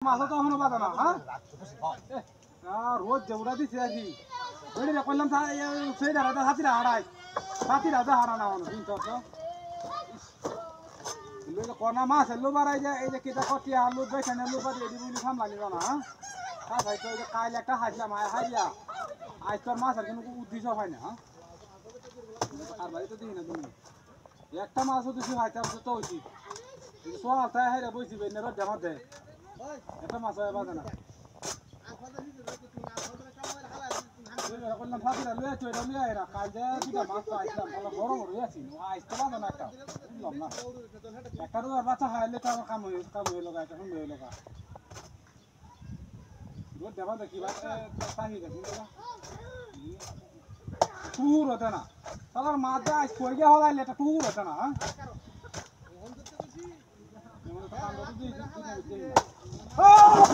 মাছ তো এখনো বাঁধা না হ্যাঁ রোজ যেগুলা দিচ্ছে আছি ওইটা করলাম সেই দাঁড়াতে হাতিরা হারাই হাতিরা তো হারা না কিন্তু কনা মাছ এলো বাড়াই যে এই যে কেটা কটি আলু বেখানে আলু বাড়ি এটি বুঝলি সামলানি না হ্যাঁ ভাই তো কাইলে একটা হাসলাম হারিয়া আজ তোর মাছের কোনো উদ্দেশ্য হয় না আর ভাই তো দিই না তুমি একটা মাছও দিছি ভাই তার তো হয়েছি সোয়াল তাই হাইরা বইছি বেনে রোদ জামাত দেয় একটা মাছ হয় বাজে না করলাম ফাঁকিরা লুয়ে আছে এটা লুয়ে না কাল যে দুটা মাছ তো আসলাম ভালো বড় বড় আছি আসতে বাজে না একটা বুঝলাম না একটা রোজার বাচ্চা খাইলে তো আমার কাম হয়ে লগা এটা সুন্দর হয়ে লগা রোদ দেবা দেখি বাচ্চা তাহি গেছি টুর হতে না তাহলে মাছ যা আজ পড়ে গিয়ে হলাইলে এটা টুর হতে না Oh,